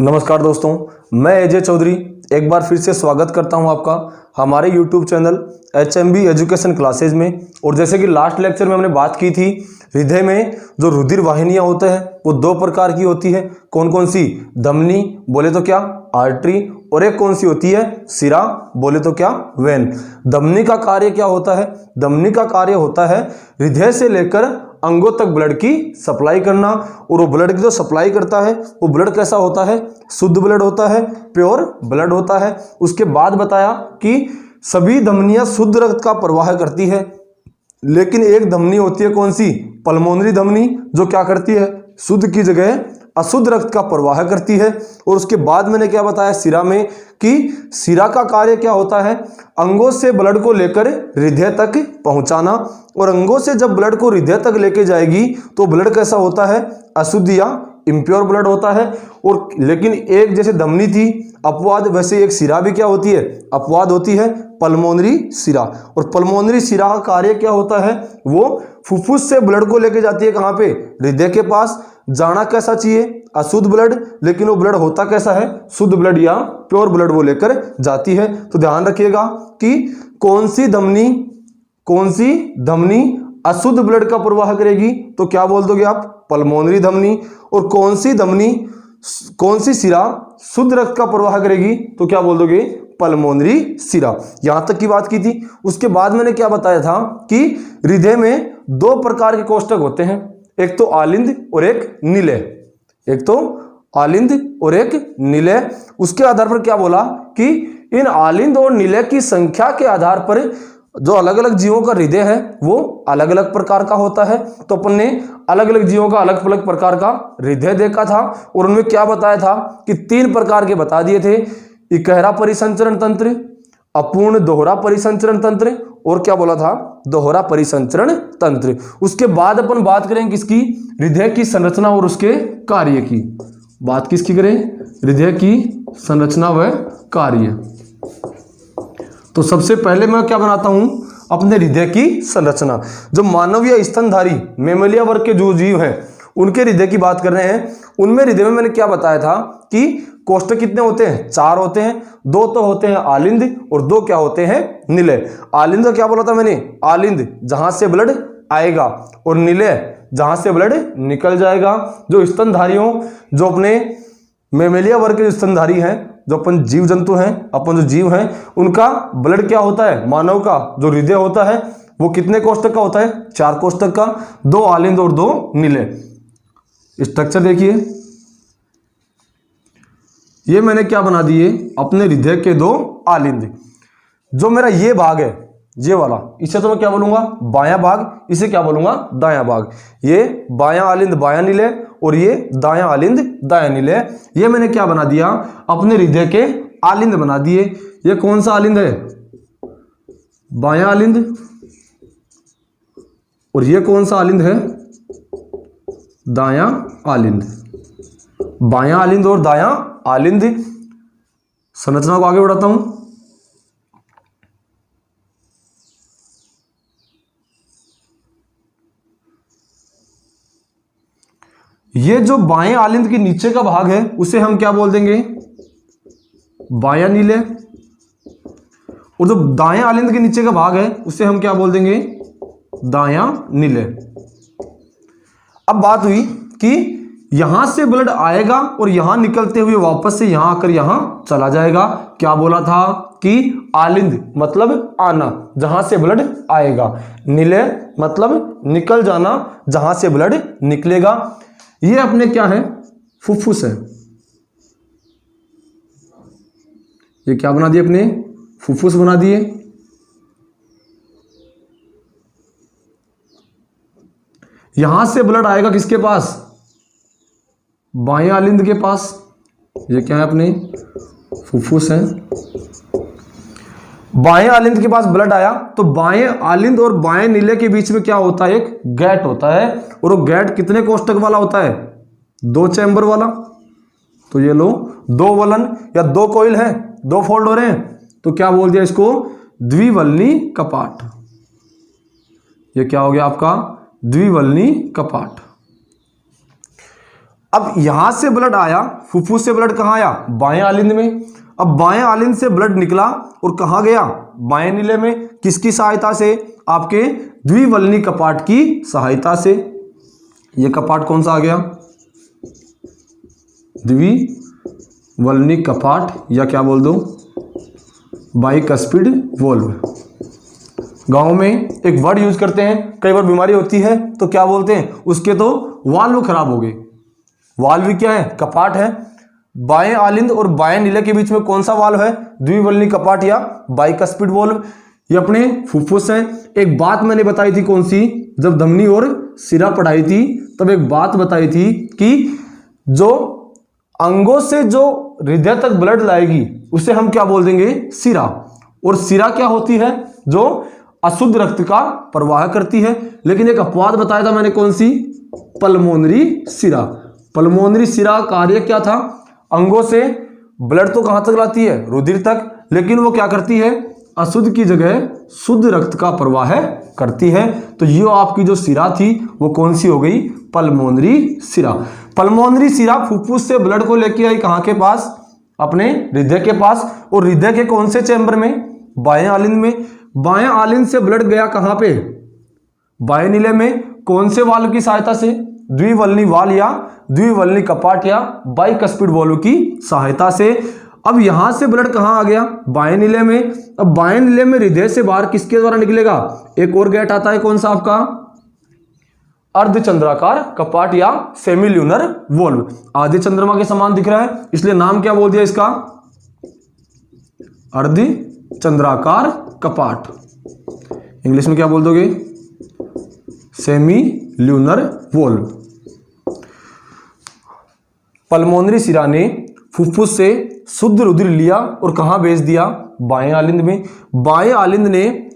नमस्कार दोस्तों, मैं अजय चौधरी एक बार फिर से स्वागत करता हूं आपका हमारे YouTube channel HMB education classes में। और जैसे कि लास्ट लेक्चर में हमने बात की थी, हृदय में जो रुधिर वाहिनियां होते हैं वो दो प्रकार की होती है। कौन कौन सी? धमनी बोले तो क्या? आर्टरी। और एक कौन सी होती है? सिरा बोले तो क्या? वेन। धमनी का कार्य क्या होता है? धमनी का कार्य होता है हृदय से लेकर अंगों तक ब्लड की सप्लाई करना। और वो ब्लड की जो सप्लाई करता है वो ब्लड कैसा होता है? शुद्ध ब्लड होता है, प्योर ब्लड होता है। उसके बाद बताया कि सभी धमनियां शुद्ध रक्त का प्रवाह करती है, लेकिन एक धमनी होती है कौन सी? पल्मोनरी धमनी, जो क्या करती है? शुद्ध की जगह अशुद्ध रक्त का प्रवाह करती है। और उसके बाद मैंने क्या बताया सिरा में कि सिरा का कार्य क्या होता है? अंगों से ब्लड को लेकर हृदय तक पहुंचाना। और अंगों से जब ब्लड को हृदय तक लेके जाएगी तो ब्लड कैसा होता है? अशुद्ध या इम्प्योर ब्लड होता है। और लेकिन एक जैसे धमनी थी अपवाद, वैसे एक सिरा भी क्या होती है? अपवाद होती है, पल्मोनरी सिरा। और पल्मोनरी सिरा का कार्य क्या होता है? वो फुफ्फुस से ब्लड को लेके जाती है कहाँ पे? हृदय के पास। जाना कैसा चाहिए? अशुद्ध ब्लड, लेकिन वो ब्लड होता कैसा है? शुद्ध ब्लड या प्योर ब्लड वो लेकर जाती है। तो ध्यान रखिएगा कि कौन सी धमनी अशुद्ध ब्लड का प्रवाह करेगी तो क्या बोल दोगे आप? पल्मोनरी धमनी। और कौन सी सिरा शुद्ध रक्त का प्रवाह करेगी तो क्या बोल दोगे? पल्मोनरी सिरा। यहां तक की बात की थी। उसके बाद मैंने क्या बताया था कि हृदय में दो प्रकार के कोष्ठक होते हैं, एक तो आलिंद और एक निलय। एक तो आलिंद और एक निलय। उसके आधार पर क्या बोला कि इन आलिंद और निलय की संख्या के आधार पर जो अलग अलग जीवों का हृदय है वो अलग अलग प्रकार का होता है। तो अपन ने अलग अलग जीवों का अलग अलग प्रकार का हृदय देखा था और उनमें क्या बताया था कि तीन प्रकार के बता दिए थे: इकहरा परिसंचरण तंत्र, अपूर्ण दोहरा परिसंचरण तंत्र, और क्या बोला था? दोहरा परिसंचरण तंत्र। उसके बाद अपन बात करें किसकी? हृदय की संरचना और उसके कार्य की। बात किसकी करें? हृदय की संरचना व कार्य। तो सबसे पहले मैं क्या बनाता हूं? अपने हृदय की संरचना। जो मानवीय स्तनधारी मेमेलिया वर्ग के जो जीव हैं उनके हृदय की बात कर रहे हैं। उनमें हृदय में मैंने क्या बताया था कि कोष्ठक कितने होते हैं? चार होते हैं। दो तो होते हैं आलिंद और दो क्या होते हैं? निलय। आलिंद का क्या बोला था मैंने? आलिंद जहां से ब्लड आएगा, और निलय जहां से ब्लड निकल जाएगा। जो स्तनधारियों, जो अपने मेमेलिया वर्ग के स्तनधारी हैं, जो अपन जीव जंतु हैं, अपन जो जीव हैं, उनका ब्लड क्या होता है? मानव का जो हृदय होता है वो कितने कोष्ठक का होता है? चार कोष्ठक का। दो आलिंद और दो निलय। स्ट्रक्चर देखिए, ये मैंने क्या बना दिए? अपने हृदय के दो आलिंद। जो मेरा ये भाग है, ये वाला, इसे तो मैं क्या बोलूंगा? बायां भाग। इसे क्या बोलूंगा? दायां भाग। ये बायां आलिंद बायां निलय और ये दायां आलिंद दायां निलय। ये मैंने क्या बना दिया? अपने हृदय के आलिंद बना दिए। ये कौन सा आलिंद है? बायां आलिंद। और ये कौन सा आलिंद है? दायां आलिंद। बायां आलिंद और दायां आलिंद। संरचना को आगे बढ़ाता हूं। ये जो बाएं आलिंद के नीचे का भाग है उसे हम क्या बोल देंगे? बायां निलय। और जो दाएं आलिंद के नीचे का भाग है उसे हम क्या बोल देंगे? दायां निलय। अब बात हुई कि यहां से ब्लड आएगा और यहां निकलते हुए वापस से यहां आकर यहां चला जाएगा। क्या बोला था कि आलिंद मतलब आना, जहां से ब्लड आएगा। निलय मतलब निकल जाना, जहां से ब्लड निकलेगा। ये अपने क्या है? फुफ्फुस है। ये क्या बना दिए? अपने फुफ्फुस बना दिए। यहां से ब्लड आएगा किसके पास? बाएं आलिंद के पास। ये क्या है? अपने फुफ्फुस है। बाएं आलिंद के पास ब्लड आया तो बाएं आलिंद और बाएं निलय के बीच में क्या होता है? एक गैट होता है। और वो गैट कितने कोष्ठक वाला होता है? दो चैम्बर वाला। तो ये लो, दो वलन या दो कॉइल है, दो फोल्ड हो रहे हैं, तो क्या बोल दिया इसको? द्विवलनी कपाट। ये क्या हो गया आपका? द्विवलनी कपाट। अब यहां से ब्लड आया, फुफ्फुस से ब्लड कहाँ आया, बाएं आलिंद में। अब बाएं आलिंद से ब्लड निकला और कहाँ गया, बाएं नीले में। किसकी सहायता से, आपके द्विवल्नी कपाट की सहायता से। ये कपाट कौन सा आ गया, द्विवल्नी कपाट, या क्या बोल दो, बाइकस्पिड वॉल्व। गांव में एक वर्ड यूज करते हैं, कई बार बीमारी होती है तो क्या बोलते हैं, उसके तो वाल्व खराब हो गए। वाल्व क्या है, कपाट है। बाएं आलिंद और बाएं नीले के बीच में कौन सा वाल्व है, द्विवल्नी कपाट या बाइकस्पिड वॉल्व। ये अपने फुफ्फुस है। एक बात मैंने बताई थी, कौन सी, जब धमनी और सिरा पढ़ाई थी तब एक बात बताई थी कि जो अंगों से जो हृदय तक ब्लड लाएगी उसे हम क्या बोल देंगे, सिरा। और सिरा क्या होती है, जो अशुद्ध रक्त का प्रवाह करती है। लेकिन एक अपवाद बताया था मैंने, कौन सी, पल्मोनरी सिरा। पल्मोनरी सिरा कार्य क्या था, अंगों से ब्लड तो कहां तक लाती है, रुधिर तक, लेकिन वो क्या करती है, अशुद्ध की जगह शुद्ध रक्त का प्रवाह करती है। तो ये आपकी जो सिरा थी वो कौन सी हो गई, पल्मोनरी सिरा। पल्मोनरी सिरा फुफ्फुस से ब्लड को लेके आई कहां के पास, अपने हृदय के पास। और हृदय के कौन से चैम्बर में, बाएं आलिंद में। बाएं आलिंद से ब्लड गया कहां पे, बाएं नीले में। कौन से वाल्व की सहायता से, द्विवल्नी वाल्व या द्विवल्नी कपाट या बाइकस्पिड वॉल्व की सहायता से। अब यहां से ब्लड कहां आ गया, बाएं नीले में। अब बाएं नीले में हृदय से बाहर किसके द्वारा निकलेगा, एक और गेट आता है, कौन सा आपका, अर्धचंद्राकार कपाट या सेमील्यूनर वॉल्व। आधे चंद्रमा के समान दिख रहा है, इसलिए नाम क्या बोल दिया इसका, अर्धचंद्राकार कपाट। इंग्लिश में क्या बोल दोगे, सेमील्यूनर वॉल्व। पल्मोनरी सिरा ने फुफ्फुस से शुद्ध रुधिर लिया और कहां भेज दिया, बाएं आलिंद में। बाएं आलिंद ने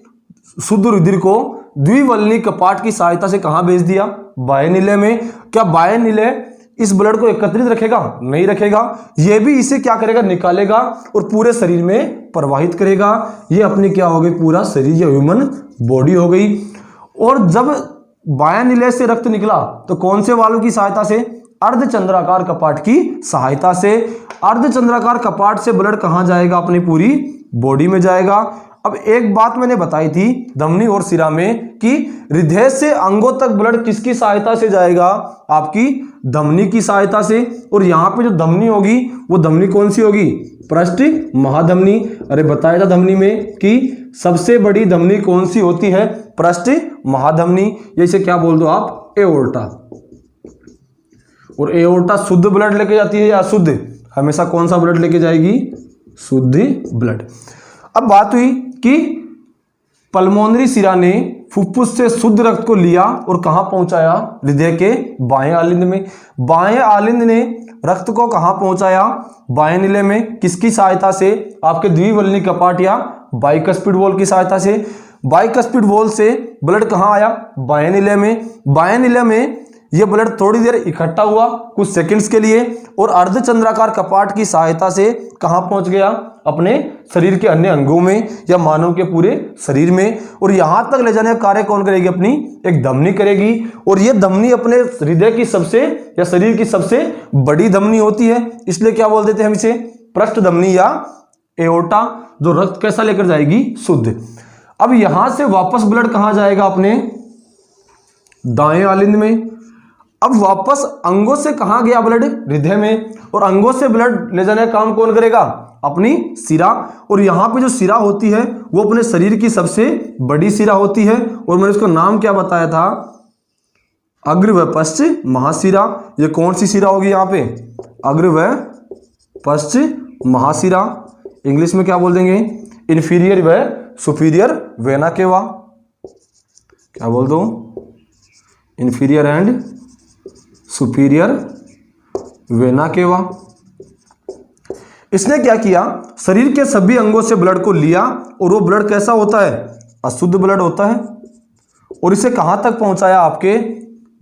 शुद्ध रुधिर को द्विवल्नी कपाट की सहायता से कहां भेज दिया, बाएं नीले में। क्या बाएं नीले इस ब्लड को एकत्रित रखेगा, नहीं रखेगा, यह भी इसे क्या करेगा, निकालेगा और पूरे शरीर में प्रवाहित करेगा। यह अपनी क्या हो गई, पूरा शरीर या ह्यूमन बॉडी हो गई। और जब बाएं नीले से रक्त निकला तो कौन से वाल्व की सहायता से, अर्धचंद्राकार कपाट की सहायता से। अर्धचंद्राकार कपाट से ब्लड कहां जाएगा, अपनी पूरी बॉडी में जाएगा। अब एक बात मैंने बताई थी धमनी और सिरा में कि हृदय से अंगों तक ब्लड किसकी सहायता से जाएगा, आपकी धमनी की सहायता से। और यहां पे जो धमनी होगी वो धमनी कौन सी होगी, पृष्ठ महाधमनी। अरे बताया था धमनी में कि सबसे बड़ी धमनी कौन सी होती है, पृष्ठ महाधमनी। जैसे क्या बोल दो आप, एओर्टा। और एओर्टा शुद्ध ब्लड लेके जाती है या अशुद्ध, हमेशा कौन सा ब्लड लेके जाएगी, शुद्ध ब्लड। अब बात हुई कि पल्मोनरी सिरा ने फुफ्फुस से शुद्ध रक्त को लिया और कहां पहुंचाया, हृदय के बाएं आलिंद में। बाएं आलिंद ने रक्त को कहां पहुंचाया, बाएं नीले में। किसकी सहायता से, आपके द्विवल्नी कपाट या बाइकस्पिड वॉल्व की सहायता से। बाइकस्पिड वॉल्व से ब्लड कहां आया, बाएं नीले में। बाएं नीले में यह ब्लड थोड़ी देर इकट्ठा हुआ, कुछ सेकंड्स के लिए, और अर्धचंद्राकार कपाट की सहायता से कहां पहुंच गया, अपने शरीर के अन्य अंगों में या मानव के पूरे शरीर में। और यहां तक ले जाने का कार्य कौन करेगी, अपनी एक धमनी करेगी। और यह धमनी अपने हृदय की सबसे या शरीर की सबसे बड़ी धमनी होती है, इसलिए क्या बोल देते हैं हम इसे, पृष्ठ धमनी या एओर्टा, जो रक्त कैसा लेकर जाएगी, शुद्ध। अब यहां से वापस ब्लड कहां जाएगा, अपने दाएं आलिंद में। अब वापस अंगों से कहां गया ब्लड, हृदय में। और अंगों से ब्लड ले जाने का काम कौन करेगा, अपनी सिरा। और यहां पे जो सिरा होती है वो अपने शरीर की सबसे बड़ी सिरा होती है। और मैंने इसको नाम क्या बताया था, अग्र व पश्च महासिरा। ये कौन सी सिरा होगी यहाँ पे, अग्र व पश्च महासिरा। इंग्लिश में क्या बोल देंगे, इंफीरियर व सुपीरियर वेना केवा। क्या बोल दो, inferior and superior vena cava. इसने क्या किया, शरीर के सभी अंगों से ब्लड को लिया और वो ब्लड कैसा होता है, अशुद्ध ब्लड होता है। और इसे कहां तक पहुंचाया, आपके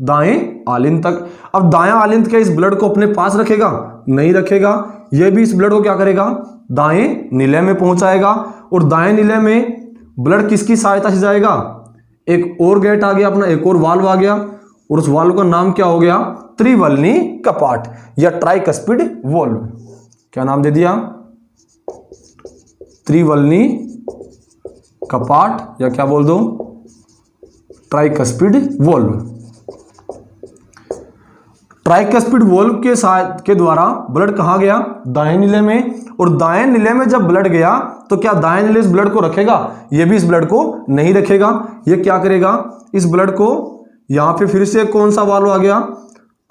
दाएं आलिंद तक। अब दाएं आलिंद क्या इस ब्लड को अपने पास रखेगा, नहीं रखेगा। यह भी इस ब्लड को क्या करेगा, दाएं नीले में पहुंचाएगा। और दाएं नीले में ब्लड किसकी सहायता से जाएगा, एक और गेट आ गया अपना, एक और वाल्व आ गया, और उस वाल्व का नाम क्या हो गया? त्रिवलनी कपाट या ट्राइकस्पिड वॉल्व। क्या नाम दे दिया? त्रिवलनी कपाट या क्या बोल दो? Tricuspid valve. ट्राइकस्पिड वॉल्व के द्वारा ब्लड कहां गया? दाएं नीले में। और दाएं नीले में जब ब्लड गया तो क्या दाएं नीले इस ब्लड को रखेगा? ये भी इस ब्लड को नहीं रखेगा। ये क्या करेगा? इस ब्लड को यहां पे फिर से कौन सा वाल्व आ गया?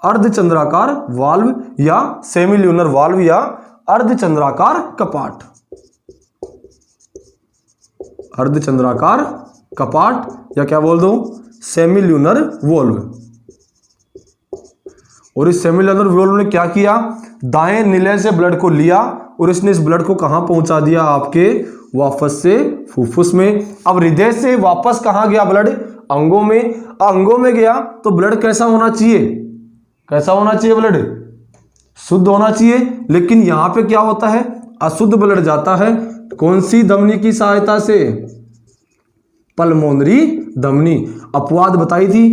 अर्धचंद्राकार वाल्व या सेमील्यूनर वाल्व या अर्धचंद्राकार कपाट। अर्धचंद्राकार कपाट या क्या बोल दो? सेमील्यूनर वॉल्व। और इस सेमील्यूनर वॉल्व ने क्या किया? दाएं नीले से ब्लड को लिया और इसने इस ब्लड को कहां पहुंचा दिया? आपके वापस से फुफ्फुस में। अब हृदय से वापस कहां गया ब्लड? अंगों में। अंगों में गया तो ब्लड कैसा होना चाहिए? कैसा होना चाहिए? ब्लड शुद्ध होना चाहिए। लेकिन यहां पे क्या होता है? अशुद्ध ब्लड जाता है। कौन सी धमनी की सहायता से? पल्मोनरी धमनी। अपवाद बताई थी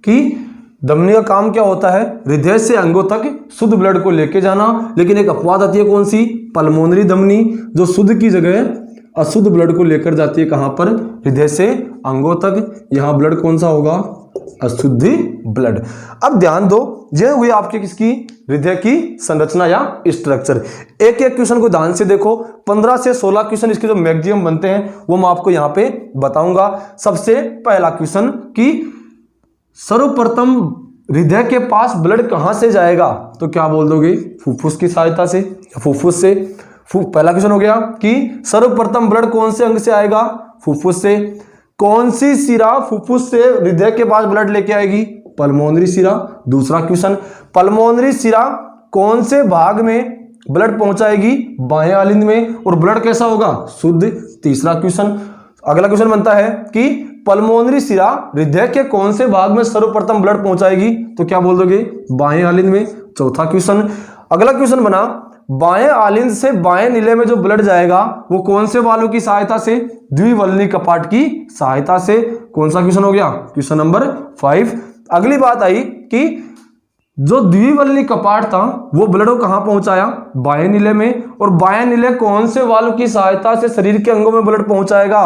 कि धमनी का काम क्या होता है? हृदय से अंगों तक शुद्ध ब्लड को लेके जाना। लेकिन एक अपवाद आती है, कौन सी? पल्मोनरी धमनी, जो शुद्ध की जगह अशुद्ध ब्लड को लेकर जाती है। कहां पर? हृदय से अंगों तक। यहां ब्लड कौन सा होगा? अशुद्ध ब्लड। अब ध्यान दो, ये हुई आपके किसकी? हृदय की संरचना या स्ट्रक्चर। एक एक क्वेश्चन को ध्यान से देखो। 15 से 16 क्वेश्चन इसके जो मैक्सिमम बनते हैं वो मैं आपको यहां पे बताऊंगा। सबसे पहला क्वेश्चन कि सर्वप्रथम हृदय के पास ब्लड कहां से जाएगा? तो क्या बोल दोगे? फुफ्फुस की सहायता से या फुफ्फुस से। पहला क्वेश्चन हो गया कि सर्वप्रथम ब्लड कौन से अंग से आएगा? फुफ्फुस से। कौन सी शिरा फुफ्फुस से हृदय के पास ब्लड लेके आएगी? पल्मोनरी शिरा। दूसरा क्वेश्चन, पल्मोनरी शिरा कौन से भाग में ब्लड पहुंचाएगी? बाएं आलिंद में। और ब्लड कैसा होगा? शुद्ध। तीसरा क्वेश्चन, अगला क्वेश्चन बनता है कि पल्मोनरी शिरा हृदय के कौन से भाग में सर्वप्रथम ब्लड पहुंचाएगी? तो क्या बोल दोगे? बाएं आलिंद में। चौथा क्वेश्चन, अगला क्वेश्चन बना, बाएं आलिंद से बाएं नीले में जो ब्लड जाएगा वो कौन से वाल्व की सहायता से? द्विवल्नी कपाट की सहायता से। कौन सा क्वेश्चन हो गया? Question number 5। अगली बात आई कि जो द्विवल्नी कपाट था वो ब्लड को कहां पहुंचाया? बाएं नीले में। और बाएं नीले कौन से वाल्व की सहायता से शरीर के अंगों में ब्लड पहुंचाएगा?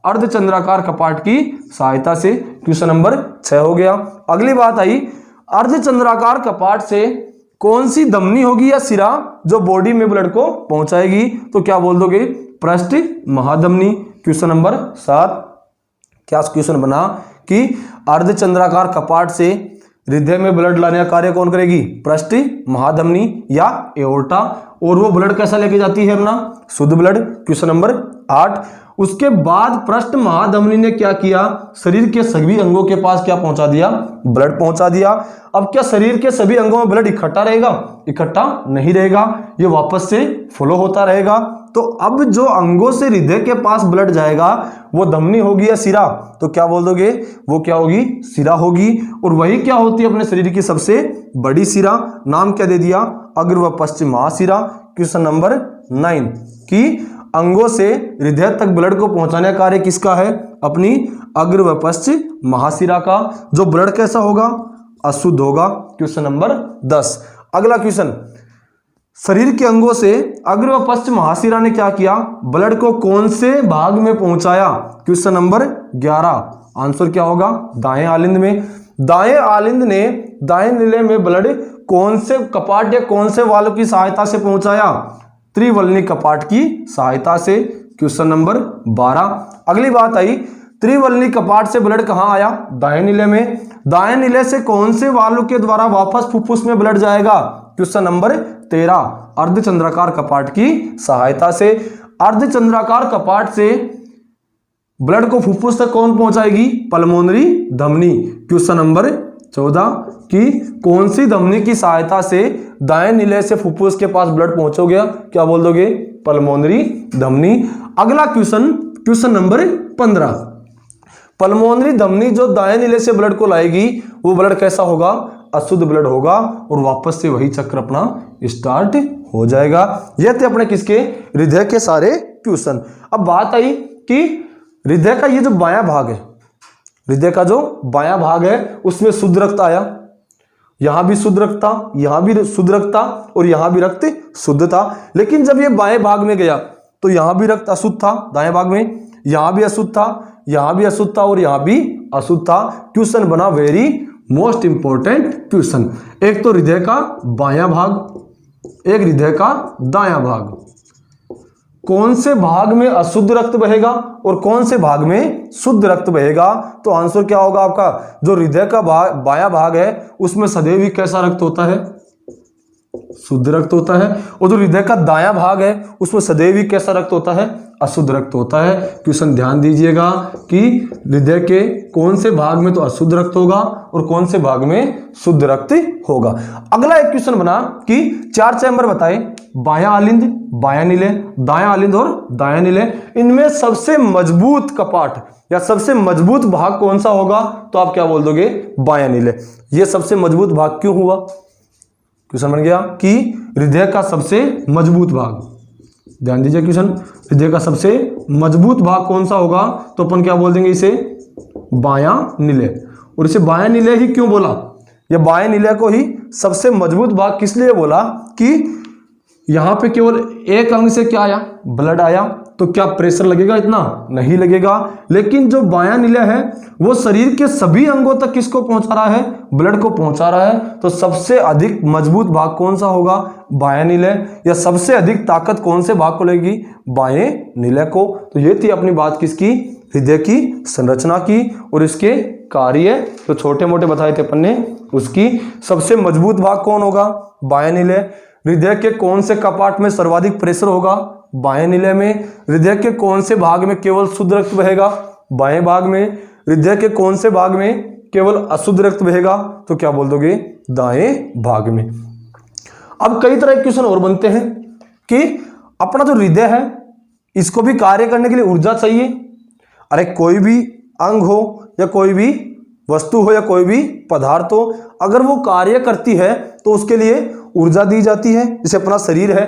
अर्धचंद्राकार कपाट की सहायता से। क्वेश्चन नंबर 6 हो गया। अगली बात आई, अर्धचंद्राकार कपाट से कौन सी धमनी होगी या सिरा जो बॉडी में ब्लड को पहुंचाएगी? तो क्या बोल दोगे? पृष्ठ महाधमनी। Question number 7। क्या क्वेश्चन बना कि अर्धचंद्राकार कपाट से हृदय में ब्लड लाने का कार्य कौन करेगी? पृष्ठ महाधमनी या एओर्टा। और वो ब्लड कैसा लेके जाती है? अपना शुद्ध ब्लड। Question number 8। उसके बाद पृष्ठ महाधमनी ने क्या किया? शरीर के सभी अंगों के पास क्या पहुंचा दिया? ब्लड पहुंचा दिया। अब क्या शरीर के सभी अंगों में ब्लड इकट्ठा रहेगा? इकट्ठा नहीं रहेगा, ये वापस से फ्लो होता रहेगा। तो अब जो अंगों से हृदय के पास ब्लड जाएगा वो धमनी होगी या सिरा? तो क्या बोल दोगे? वो क्या होगी? सिरा होगी। और वही क्या होती है? अपने शरीर की सबसे बड़ी सिरा। नाम क्या दे दिया? अग्र व पश्चिम महाशिरा। क्वेश्चन नंबर 9 कि अंगों से हृदय तक ब्लड को पहुंचाने का कार्य किसका है? अपनी अग्र व पश्चिम महाशिरा का। जो ब्लड कैसा होगा? अशुद्ध होगा। Question number 10। अगला क्वेश्चन, शरीर के अंगों से अग्र व पश्चिम महाशिरा ने क्या किया? ब्लड को कौन से भाग में पहुंचाया? Question number 11। आंसर क्या होगा? दाएं आलिंद में। दाएं आलिंद ने दाएं नीले में ब्लड कौन से कपाट या कौन से वाल्व की सहायता से पहुंचाया? त्रिवल्नी कपाट की सहायता से। Question number 12। अगली बात आई, त्रिवल्नी कपाट से ब्लड कहां आया? दाएं नीले में। दाएं नीले से कौन से वाल्व के द्वारा वापस फुफ्फुस में ब्लड जाएगा? Question number 13। अर्धचंद्राकार कपाट की सहायता से। अर्धचंद्राकार कपाट से ब्लड को फुफ्फुस तक कौन पहुंचाएगी? पल्मोनरी धमनी। क्वेश्चन नंबर 14 कि कौन सी धमनी की सहायता से दाएं नीले से फुफ्फुस के पास ब्लड पहुंचोगे? क्या बोल दोगे? पल्मोनरी धमनी। अगला क्वेश्चन, क्वेश्चन नंबर 15। पल्मोनरी धमनी जो दाएं नीले से ब्लड को लाएगी वो ब्लड कैसा होगा? अशुद्ध ब्लड होगा। और वापस से वही चक्र अपना स्टार्ट हो जाएगा। ये थे अपने किसके? हृदय के सारे क्वेश्चन। अब बात आई कि हृदय का ये जो बायां भाग है, हृदय का जो बायां भाग है उसमें शुद्ध रक्त आया, यहां भी शुद्ध रक्त था, यहां भी शुद्ध रक्त था और यहां भी रक्त शुद्ध था। लेकिन जब ये बाएं भाग में गया तो यहां भी रक्त अशुद्ध था, दाएं भाग में यहां भी अशुद्ध था, यहां भी अशुद्ध था और यहां भी अशुद्ध था। क्वेश्चन बना वेरी मोस्ट इंपॉर्टेंट क्वेश्चन। एक तो हृदय का बायां भाग, एक हृदय का दायां भाग, कौन से भाग में अशुद्ध रक्त बहेगा और कौन से भाग में शुद्ध रक्त बहेगा? तो आंसर क्या होगा आपका? जो हृदय का बायां भाग है उसमें सदैव ही कैसा रक्त होता है? शुद्ध रक्त होता है। और जो हृदय का दायां भाग है उसमें सदैव ही कैसा रक्त होता है? अशुद्ध रक्त होता है। क्वेश्चन ध्यान दीजिएगा कि हृदय के कौन से भाग में तो अशुद्ध रक्त होगा और कौन से भाग में शुद्ध रक्त होगा। अगला एक क्वेश्चन बना कि 4 चैम्बर बताए, बायां आलिंद, बायां निलय, दायां आलिंद और दायां निलय, इनमें सबसे मजबूत कपाट या सबसे मजबूत भाग कौन सा होगा? तो आप क्या बोल दोगे? बायां निलय। यह सबसे मजबूत भाग क्यों हुआ? क्वेश्चन बन गया कि हृदय का सबसे मजबूत भाग, ध्यान दीजिए क्वेश्चन, हृदय का सबसे मजबूत भाग कौन सा होगा? तो अपन क्या बोल देंगे? इसे बायां निलय। और इसे बायां निलय ही क्यों बोला? या बायां निलय को ही सबसे मजबूत भाग किस लिए बोला? कि यहां पे केवल एक अंग से क्या आया? ब्लड आया, तो क्या प्रेशर लगेगा? इतना नहीं लगेगा। लेकिन जो बायां निलय है वो शरीर के सभी अंगों तक किसको पहुंचा रहा है? ब्लड को पहुंचा रहा है। तो सबसे अधिक मजबूत भाग कौन सा होगा? बायां निलय। या सबसे अधिक ताकत कौन से भाग को लगेगी? बाएं निलय को। तो ये थी अपनी बात किसकी? हृदय की संरचना की और इसके कार्य तो छोटे मोटे बताए थे अपन ने, उसकी। सबसे मजबूत भाग कौन होगा? बायां निलय। हृदय के कौन से कपाट में सर्वाधिक प्रेशर होगा? बाएं निलय में। हृदय के कौन से भाग में केवल शुद्ध रक्त बहेगा? बाएं भाग में। हृदय के कौन से भाग में केवल अशुद्ध रक्त बहेगा? तो क्या बोल दोगे? दाएं भाग में। अब कई तरह के क्वेश्चन और बनते हैं कि अपना जो हृदय है इसको भी कार्य करने के लिए ऊर्जा चाहिए। अरे कोई भी अंग हो या कोई भी वस्तु हो या कोई भी पदार्थ हो, अगर वो कार्य करती है तो उसके लिए ऊर्जा दी जाती है। जैसे अपना शरीर है,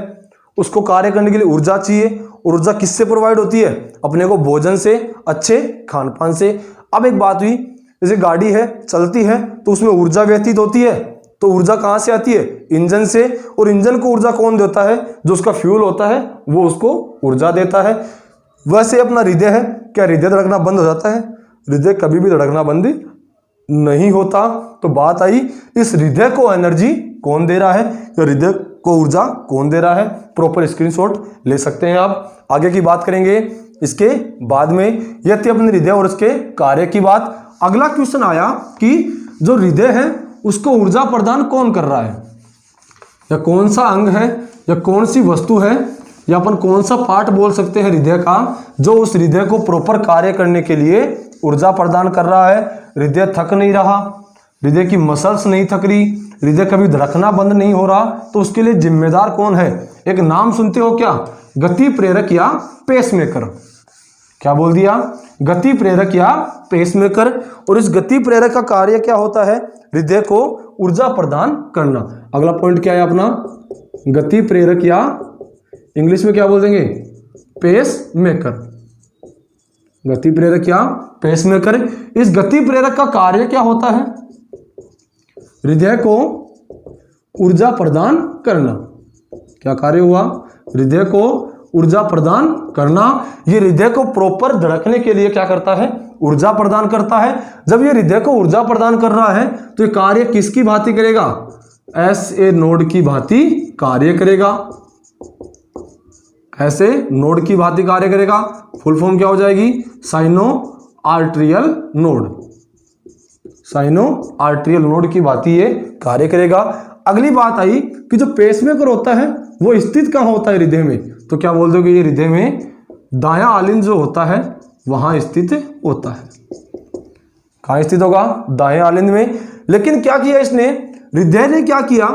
उसको कार्य करने के लिए ऊर्जा चाहिए। ऊर्जा किससे प्रोवाइड होती है? अपने को भोजन से, अच्छे खान पान से। अब एक बात हुई, जैसे गाड़ी है, चलती है तो उसमें ऊर्जा व्यतीत होती है, तो ऊर्जा कहाँ से आती है? इंजन से। और इंजन को ऊर्जा कौन देता है? जो उसका फ्यूल होता है वो उसको ऊर्जा देता है। वैसे अपना हृदय है, क्या हृदय धड़कना बंद हो जाता है? हृदय कभी भी धड़कना बंद नहीं होता। तो बात आई, इस हृदय को एनर्जी कौन दे रहा है या हृदय को ऊर्जा कौन दे रहा है? प्रॉपर स्क्रीनशॉट ले सकते हैं आप। आगे की बात करेंगे इसके बाद में। यह थी अपने हृदय और उसके कार्य की बात। अगला क्वेश्चन आया कि जो हृदय है उसको ऊर्जा प्रदान कौन कर रहा है, या कौन सा अंग है या कौन सी वस्तु है या अपन कौन सा पार्ट बोल सकते हैं हृदय का, जो उस हृदय को प्रॉपर कार्य करने के लिए ऊर्जा प्रदान कर रहा है। हृदय थक नहीं रहा, हृदय की मसल्स नहीं थक रही, हृदय कभी धड़कना बंद नहीं हो रहा, तो उसके लिए जिम्मेदार कौन है? एक नाम सुनते हो क्या? गति प्रेरक या पेसमेकर। क्या बोल दिया? गति प्रेरक या पेसमेकर। और इस गति प्रेरक का कार्य क्या होता है? हृदय को ऊर्जा प्रदान करना। अगला पॉइंट क्या है अपना? गति प्रेरक या इंग्लिश में क्या बोल देंगे? पेसमेकर। गति प्रेरक या पेसमेकर। इस गति प्रेरक का कार्य क्या होता है? हृदय को ऊर्जा प्रदान करना। क्या कार्य हुआ? हृदय को ऊर्जा प्रदान करना। ये हृदय को प्रॉपर धड़कने के लिए क्या करता है? ऊर्जा प्रदान करता है। जब ये हृदय को ऊर्जा प्रदान कर रहा है तो ये कार्य किसकी भांति करेगा? ऐसे नोड की भांति कार्य करेगा। ऐसे नोड की भांति कार्य करेगा। फुल फॉर्म क्या हो जाएगी? Sino arterial node. Sino arterial node की भांति ये कार्य करेगा। अगली बात आई कि जो पेसमेकर होता है वो स्थित कहाँ होता है हृदय में? तो क्या बोल दोगे? ये हृदय में दायां आलिंद जो होता है वहां स्थित होता है। कहाँ स्थित होगा? दाएं आलिंद में। लेकिन क्या किया इसने? हृदय ने क्या किया?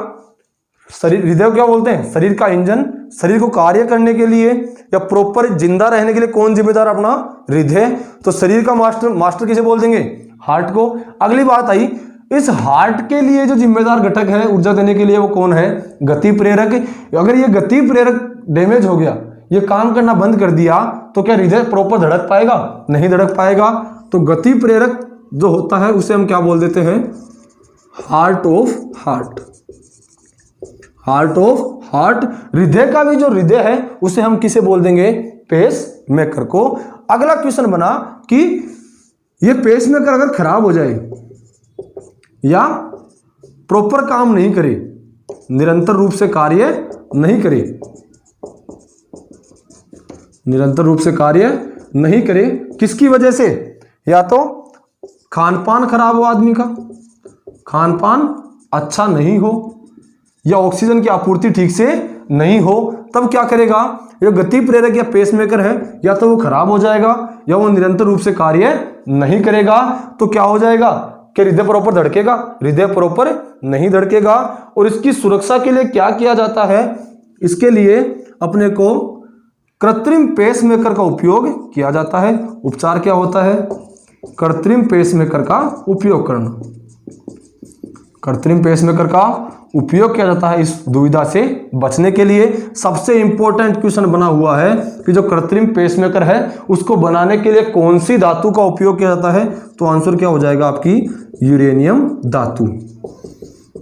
शरीर, हृदय को क्या बोलते हैं? शरीर का इंजन। शरीर को कार्य करने के लिए या प्रॉपर जिंदा रहने के लिए कौन जिम्मेदार? अपना हृदय। तो शरीर का मास्टर किसे बोल देंगे? हार्ट को। अगली बात आई, इस हार्ट के लिए जो जिम्मेदार घटक है ऊर्जा देने के लिए वो कौन है? गति प्रेरक। अगर ये गति प्रेरक डैमेज हो गया, ये काम करना बंद कर दिया, तो क्या हृदय प्रॉपर धड़क पाएगा? नहीं धड़क पाएगा। तो गति प्रेरक जो होता है उसे हम क्या बोल देते हैं, heart of heart, heart of heart. हृदय का भी जो हृदय है उसे हम किसे बोल देंगे, पेस मेकर को। अगला क्वेश्चन बना कि ये पेस मेकर अगर खराब हो जाए या प्रॉपर काम नहीं करे, निरंतर रूप से कार्य नहीं करे, निरंतर रूप से कार्य नहीं करे, किसकी वजह से, या तो खान पान खराब हो आदमी का, खान पान अच्छा नहीं हो, या ऑक्सीजन की आपूर्ति ठीक से नहीं हो, तब क्या करेगा, ये गति प्रेरक या पेसमेकर है, या तो वो खराब हो जाएगा या वो निरंतर रूप से कार्य नहीं करेगा। तो क्या हो जाएगा कि हृदय प्रॉपर धड़केगा, हृदय प्रॉपर नहीं धड़केगा। और इसकी सुरक्षा के लिए क्या किया जाता है, इसके लिए अपने को कृत्रिम पेसमेकर का उपयोग किया जाता है। उपचार क्या होता है, कृत्रिम पेसमेकर का उपयोग करना, कृत्रिम पेसमेकर का उपयोग किया जाता है इस दुविधा से बचने के लिए। सबसे इंपॉर्टेंट क्वेश्चन बना हुआ है कि जो कृत्रिम पेसमेकर है उसको बनाने के लिए कौन सी धातु का उपयोग किया जाता है, तो आंसर क्या हो जाएगा आपकी, यूरेनियम धातु।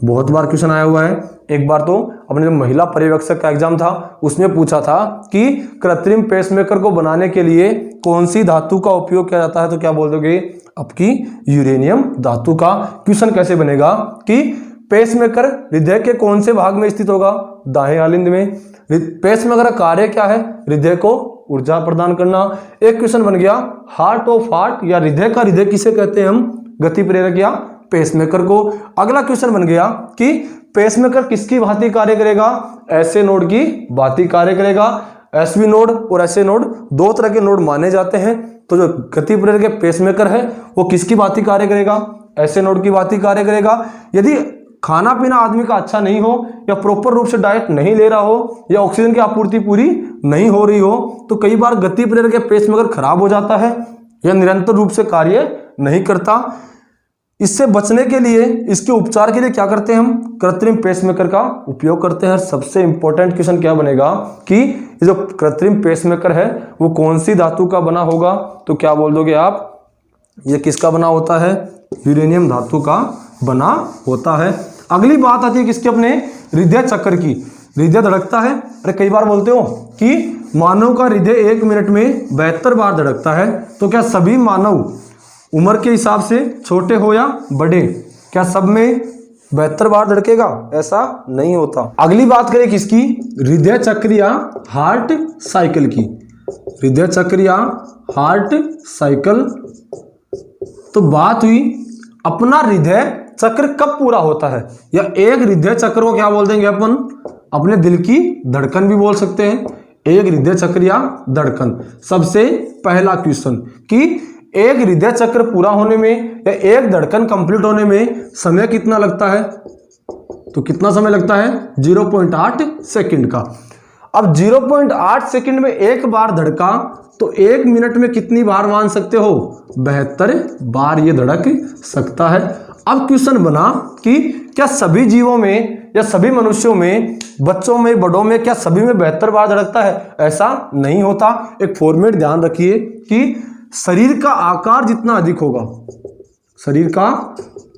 बहुत बार क्वेश्चन आया हुआ है। एक बार तो अपने जो महिला पर्यवेक्षक का एग्जाम था उसमें पूछा था कि कृत्रिम पेसमेकर को बनाने के लिए कौन सी धातु का उपयोग किया जाता है, तो क्या बोल दोगे, आपकी यूरेनियम धातु का। क्वेश्चन कैसे बनेगा कि पेसमेकर हृदय के कौन से भाग में स्थित होगा, दाएं आलिंद में। पेसमेकर का कार्य क्या है, हृदय को ऊर्जा प्रदान करना। एक क्वेश्चन बन गया हार्ट ऑफ हार्ट या हृदय का हृदय किसे कहते हैं हम, गति प्रेरक या पेसमेकर को। अगला क्वेश्चन बन गया कि पेसमेकर किसकी भांति कार्य करेगा, ऐसे नोड की भांति कार्य करेगा। एसवी नोड और ऐसे नोड दो तरह के नोड माने जाते हैं। तो जो गति प्रेरक पेसमेकर है वो किसकी भांति कार्य करेगा, ऐसे नोड की भांति कार्य करेगा। यदि खाना पीना आदमी का अच्छा नहीं हो या प्रॉपर रूप से डाइट नहीं ले रहा हो या ऑक्सीजन की आपूर्ति पूरी नहीं हो रही हो, तो कई बार गति प्रेरक पेसमेकर खराब हो जाता है या निरंतर रूप से कार्य नहीं करता। इससे बचने के लिए, इसके उपचार के लिए क्या करते हैं हम, कृत्रिम पेसमेकर का उपयोग करते हैं। सबसे इंपॉर्टेंट क्वेश्चन क्या बनेगा कि ये जो कृत्रिम पेसमेकर है वो कौन सी धातु का बना होगा, तो क्या बोल दोगे आप, ये किसका बना होता है, यूरेनियम धातु का बना होता है। अगली बात आती है किसके, अपने हृदय चक्र की। हृदय धड़कता है, अरे कई बार बोलते हो कि मानव का हृदय 1 मिनट में 72 बार धड़कता है, तो क्या सभी मानव उम्र के हिसाब से छोटे हो या बड़े, क्या सब में 72 बार धड़केगा, ऐसा नहीं होता। अगली बात करें किसकी, हृदय चक्र या हार्ट साइकिल की। हृदय चक्र या हार्ट साइकिल, तो बात हुई अपना हृदय चक्र कब पूरा होता है, या एक हृदय चक्र को क्या बोल देंगे अपन, अपने दिल की धड़कन भी बोल सकते हैं। एक हृदय चक्र या धड़कन। सबसे पहला क्वेश्चन कि एक हृदय चक्र पूरा होने में या एक धड़कन कंप्लीट होने में समय कितना लगता है, तो कितना समय लगता है, 0.8 सेकंड का। अब 0.8 सेकंड में एक बार धड़का तो 1 मिनट में कितनी बार मान सकते हो, 72 बार ये धड़क सकता है। अब क्वेश्चन बना कि क्या सभी जीवों में या सभी मनुष्यों में, बच्चों में, बड़ों में, क्या सभी में 72 बार धड़कता है, ऐसा नहीं होता। एक फॉर्मेट ध्यान रखिए कि शरीर का आकार जितना अधिक होगा, शरीर का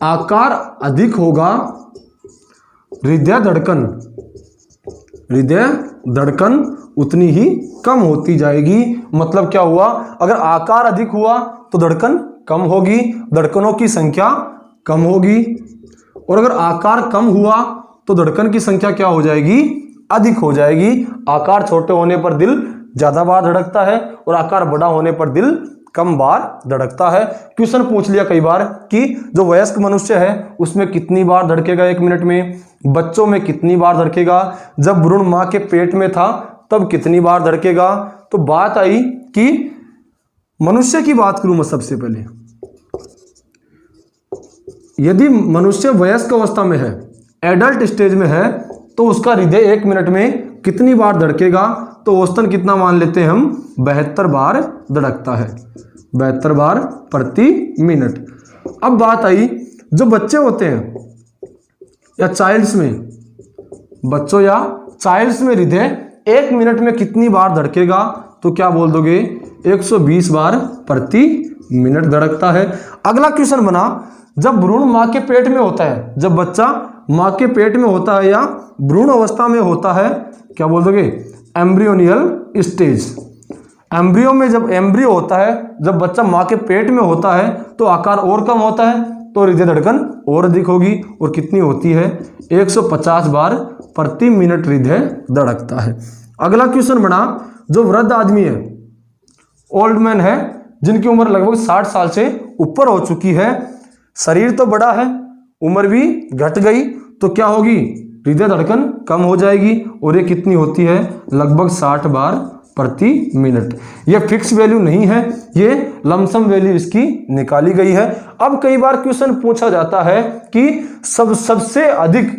आकार अधिक होगा, हृदय धड़कन उतनी ही कम होती जाएगी। मतलब क्या हुआ, अगर आकार अधिक हुआ तो धड़कन कम होगी, धड़कनों की संख्या कम होगी, और अगर आकार कम हुआ तो धड़कन की संख्या क्या हो जाएगी, अधिक हो जाएगी। आकार छोटे होने पर दिल ज्यादा बार धड़कता है और आकार बड़ा होने पर दिल कम बार धड़कता है। क्वेश्चन पूछ लिया कई बार कि जो वयस्क मनुष्य है उसमें कितनी बार धड़केगा 1 मिनट में, बच्चों में कितनी बार धड़केगा, जब भ्रूण मां के पेट में था तब कितनी बार धड़केगा। तो बात आई कि मनुष्य की बात करूं मैं सबसे पहले, यदि मनुष्य वयस्क अवस्था में है, एडल्ट स्टेज में है, तो उसका हृदय 1 मिनट में कितनी बार धड़केगा, तो औसतन कितना मान लेते हैं हम, 72 बार धड़कता है, 72 बार प्रति मिनट। अब बात आई जो बच्चे होते हैं या चाइल्ड्स में, बच्चों या चाइल्ड्स में हृदय 1 मिनट में कितनी बार धड़केगा, तो क्या बोल दोगे, 120 बार प्रति मिनट धड़कता है। अगला क्वेश्चन बना, जब भ्रूण मां के पेट में होता है, जब बच्चा मां के पेट में होता है या भ्रूण अवस्था में होता है, क्या बोल दोगे? एम्ब्रियोनियल स्टेज। एम्ब्रियो में जब एम्ब्रियो होता है, जब बच्चा मां के पेट में होता है तो आकार और कम होता है, तो हृदय धड़कन और अधिक होगी। और कितनी होती है? 150 बार प्रति मिनट हृदय धड़कता है। अगला क्वेश्चन बना, जो वृद्ध आदमी है, ओल्ड मैन है, जिनकी उम्र लगभग 60 साल से ऊपर हो चुकी है, शरीर तो बड़ा है, उम्र भी घट गई, तो क्या होगी? हृदय धड़कन कम हो जाएगी। और ये कितनी होती है? लगभग 60 बार प्रति मिनट। यह फिक्स वैल्यू नहीं है, ये लमसम वैल्यू इसकी निकाली गई है। अब कई बार क्वेश्चन पूछा जाता है कि सबसे अधिक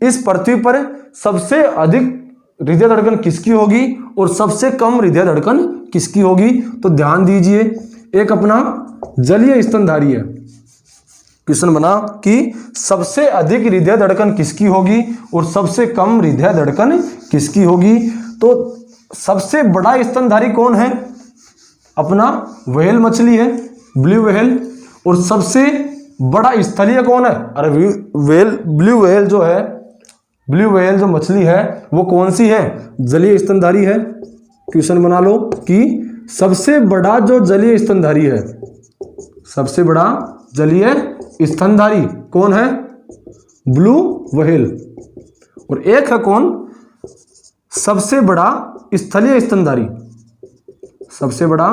इस पृथ्वी पर सबसे अधिक हृदय धड़कन किसकी होगी और सबसे कम हृदय धड़कन किसकी होगी? तो ध्यान दीजिए, एक अपना जलीय स्तनधारी है, क्वेश्चन बना कि सबसे अधिक हृदय धड़कन किसकी होगी और सबसे कम हृदय धड़कन किसकी होगी? तो सबसे बड़ा स्तनधारी कौन है? अपना व्हेल मछली है, ब्लू व्हेल। और सबसे बड़ा स्थलीय कौन है? अरे व्हेल, ब्लू व्हेल जो है, ब्लू व्हेल जो मछली है वो कौन सी है? जलीय स्तनधारी है। क्वेश्चन बना लो कि सबसे बड़ा जो जलीय स्तनधारी है, सबसे बड़ा जलीय स्तनधारी कौन है? Blue whale. और एक है कौन? सबसे बड़ा स्थलीय स्तनधारी। सबसे बड़ा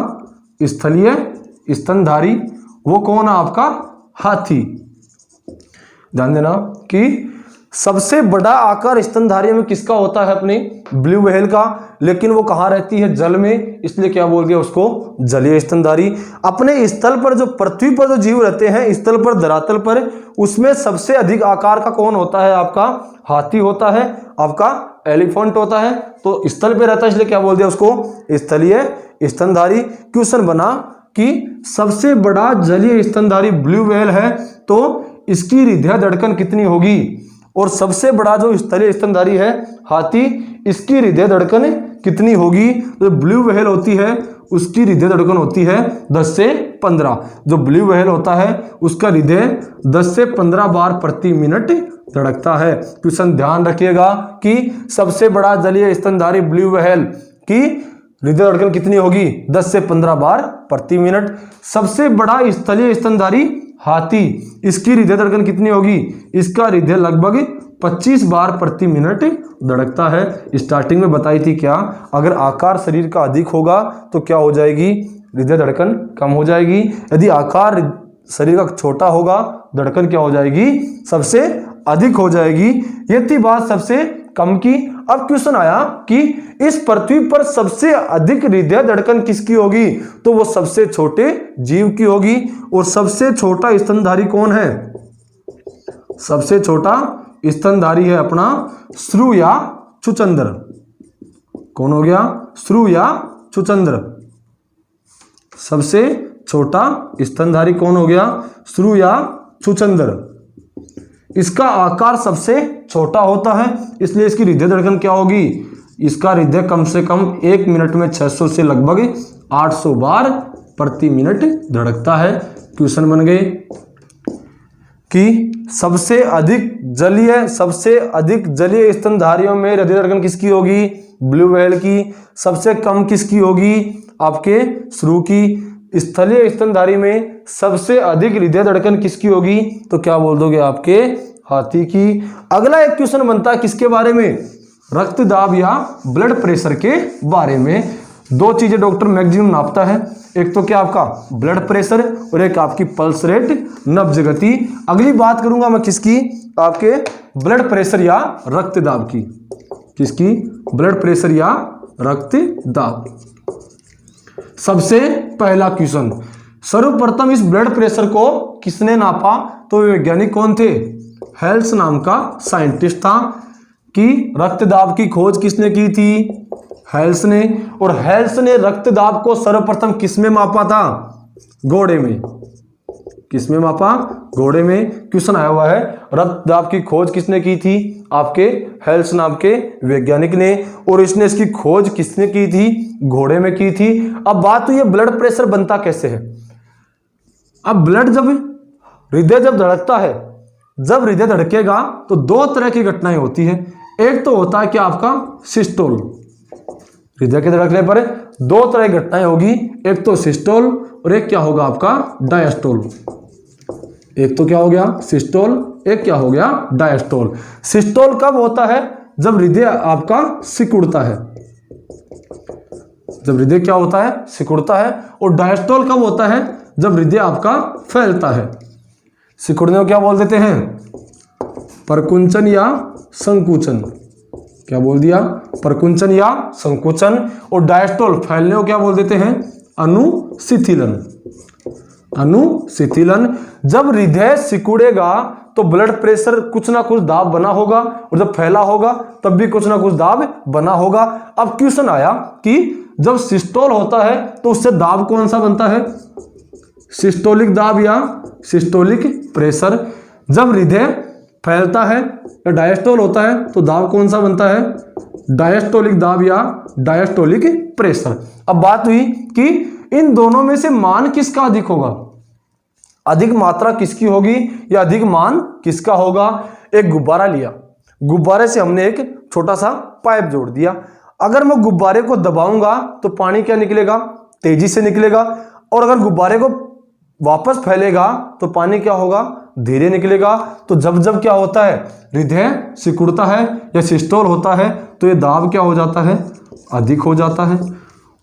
स्थलीय स्तनधारी वो कौन है? आपका हाथी। ध्यान देना कि सबसे बड़ा आकार स्तनधारियों में किसका होता है? अपने ब्लू व्हेल का। लेकिन वो कहाँ रहती है? जल में, इसलिए क्या बोल दिया उसको? जलीय स्तनधारी। अपने स्थल पर जो पृथ्वी पर जो जीव रहते हैं, स्थल पर, धरातल पर, उसमें सबसे अधिक आकार का कौन होता है? आपका हाथी होता है, आपका एलिफेंट होता है। तो स्थल पे रहता है, इसलिए क्या बोल दिया उसको? स्थलीय स्तनधारी। क्वेश्चन बना कि सबसे बड़ा जलीय स्तनधारी ब्लू व्हेल है, तो इसकी हृदय धड़कन कितनी होगी? और सबसे बड़ा जो स्थलीय स्तनधारी है हाथी, इसकी हृदय धड़कन कितनी होगी? तो ब्लू व्हेल होती है उसकी हृदय धड़कन होती है 10 से 15। जो ब्लू व्हेल होता है उसका हृदय 10 से 15 बार प्रति मिनट धड़कता है। क्वेश्चन ध्यान रखिएगा कि सबसे बड़ा जलीय स्तनधारी ब्लू व्हेल की हृदय धड़कन कितनी होगी? 10 से 15 बार प्रति मिनट। सबसे बड़ा स्थलीय स्तनधारी हाथी, इसकी हृदय धड़कन कितनी होगी? इसका हृदय लगभग 25 बार प्रति मिनट धड़कता है। स्टार्टिंग में बताई थी क्या? अगर आकार शरीर का अधिक होगा तो क्या हो जाएगी? हृदय धड़कन कम हो जाएगी। यदि आकार शरीर का छोटा होगा, धड़कन क्या हो जाएगी? सबसे अधिक हो जाएगी। ये थी बात सबसे कम की। अब क्वेश्चन आया कि इस पृथ्वी पर सबसे अधिक हृदय धड़कन किसकी होगी? तो वो सबसे छोटे जीव की होगी। और सबसे छोटा स्तनधारी कौन है? सबसे छोटा स्तनधारी है अपना श्रू या चुचंद्र। कौन हो गया? श्रू या चुचंद्र। सबसे छोटा स्तनधारी कौन हो गया? श्रू या चुचंद्र। इसका आकार सबसे छोटा होता है, इसलिए इसकी हृदय धड़कन क्या होगी? इसका हृदय कम से कम 1 मिनट में 600 से लगभग 800 बार प्रति मिनट धड़कता है। क्वेश्चन बन गए कि सबसे अधिक जलीय स्तनधारियों में हृदय धड़कन किसकी होगी? ब्लू व्हेल की। सबसे कम किसकी होगी? आपके श्रू की। स्थलीय स्तनधारी में सबसे अधिक हृदय धड़कन किसकी होगी? तो क्या बोल दोगे? आपके हाथी की। अगला एक क्वेश्चन बनता है किसके बारे में? रक्तदाब या ब्लड प्रेशर के बारे में। दो चीजें डॉक्टर मैक्सिमम नापता है, एक तो क्या आपका ब्लड प्रेशर और एक आपकी पल्स रेट, नब्ज गति। अगली बात करूंगा मैं किसकी? आपके ब्लड प्रेशर या रक्तदाब की। किसकी? ब्लड प्रेशर या रक्तदाब। सबसे पहला क्वेश्चन, सर्वप्रथम इस ब्लड प्रेशर को किसने नापा? तो वैज्ञानिक कौन थे? हेल्स नाम का साइंटिस्ट था। कि रक्तदाब की खोज किसने की थी? हेल्स ने। और हेल्स ने रक्तदाब को सर्वप्रथम किस में मापा था? घोड़े में। किस में मापा? घोड़े में। क्वेश्चन आया हुआ है रक्तदाब की खोज किसने की थी? आपके हेल्स नाम के वैज्ञानिक ने। और इसने इसकी खोज किसने की थी? घोड़े में की थी। अब बात हुई है ब्लड प्रेशर बनता कैसे है। अब ब्लड जब हृदय जब धड़कता है, जब हृदय धड़केगा तो दो तरह की घटनाएं होती है। एक तो होता है कि आपका सिस्टोल, हृदय के धड़कने पर दो तरह की घटनाएं होगी, एक तो सिस्टोल और एक क्या होगा आपका डायस्टोल। एक तो क्या हो गया सिस्टोल, एक क्या हो गया डायस्टोल। सिस्टोल कब होता है? जब हृदय आपका सिकुड़ता है, जब हृदय क्या होता है सिकुड़ता है। और डायस्टोल कब होता है? जब हृदय आपका फैलता है। सिकुड़ने को क्या बोल देते हैं? परकुंचन या संकुचन। क्या बोल दिया? परकुंचन या संकुचन। और डायस्टोल फैलने को क्या बोल देते हैं? अनुशिथिलन। अनुशिथिलन। जब हृदय सिकुड़ेगा तो ब्लड प्रेशर कुछ ना कुछ दाब बना होगा, और जब फैला होगा तब भी कुछ ना कुछ दाब बना होगा। अब क्वेश्चन आया कि जब सिस्टोल होता है तो उससे दाब कौन सा बनता है? सिस्टोलिक दाब या सिस्टोलिक प्रेशर। जब हृदय फैलता है या डायस्टोल होता है तो दाब कौन सा बनता है? डायस्टोलिक दाब या डायस्टोलिक प्रेशर। अब बात हुई कि इन दोनों में से मान किसका अधिक होगा, अधिक मात्रा किसकी होगी या अधिक मान किसका होगा। एक गुब्बारा लिया, गुब्बारे से हमने एक छोटा सा पाइप जोड़ दिया। अगर मैं गुब्बारे को दबाऊंगा तो पानी क्या निकलेगा? तेजी से निकलेगा। और अगर गुब्बारे को वापस फैलेगा तो पानी क्या होगा? धीरे निकलेगा। तो जब जब क्या होता है हृदय सिकुड़ता है या सिस्टोल होता है तो ये दाब क्या हो जाता है? अधिक हो जाता है।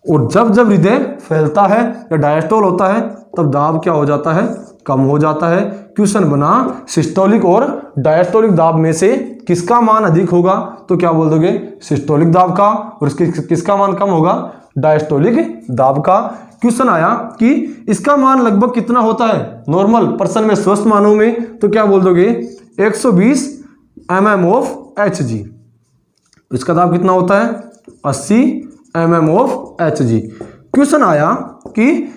और जब जब हृदय फैलता है या डायस्टोल होता है तब दाब क्या हो जाता है? कम हो जाता है। क्वेश्चन बना सिस्टोलिक और डायस्टोलिक दाब में से किसका मान अधिक होगा? तो क्या बोल दोगे? सिस्टोलिक दाब का। और किसका मान कम होगा? डायस्टोलिक दाब का। क्वेश्चन आया कि इसका मान लगभग कितना होता है नॉर्मल पर्सन में, स्वस्थ मानव में? तो क्या बोल दोगे? 120 mm ऑफ Hg। इसका दाब कितना होता है? 80 mm ऑफ Hg। क्वेश्चन आया कि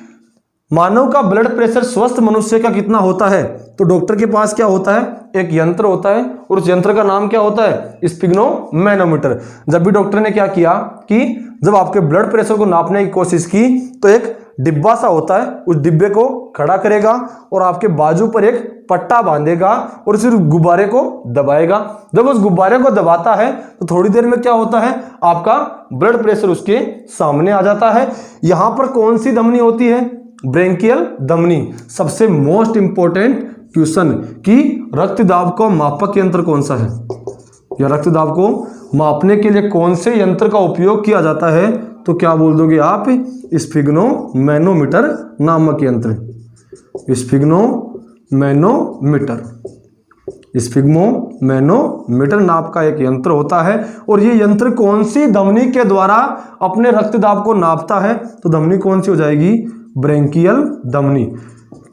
मानव का ब्लड प्रेशर स्वस्थ मनुष्य का कितना होता है? तो डॉक्टर के पास क्या होता है? एक यंत्र होता है और उस यंत्र का नाम क्या होता है? स्फिग्नोमैनोमीटर। जब भी डॉक्टर ने क्या किया कि जब आपके ब्लड प्रेशर को नापने की कोशिश की तो एक डिब्बा सा होता है, उस डिब्बे को खड़ा करेगा और आपके बाजू पर एक पट्टा बांधेगा और फिर गुब्बारे को दबाएगा। जब उस गुब्बारे को दबाता है तो थोड़ी देर में क्या होता है? आपका ब्लड प्रेशर उसके सामने आ जाता है। यहां पर कौन सी धमनी होती है? ब्रेंकियल धमनी। सबसे मोस्ट इंपॉर्टेंट क्वेश्चन कि रक्त दाब का मापक यंत्र कौन सा है, या रक्त दाब को मापने के लिए कौन से यंत्र का उपयोग किया जाता है? तो क्या बोल दोगे आप? स्फिग्नोमैनोमीटर नामक यंत्र। स्फिग्नोमैनोमीटर। स्फिग्नोमैनोमीटर नाप का एक यंत्र होता है। और ये यंत्र कौन सी धमनी के द्वारा अपने रक्त दाब को नापता है? तो धमनी कौन सी हो जाएगी? ब्रेंकियल धमनी।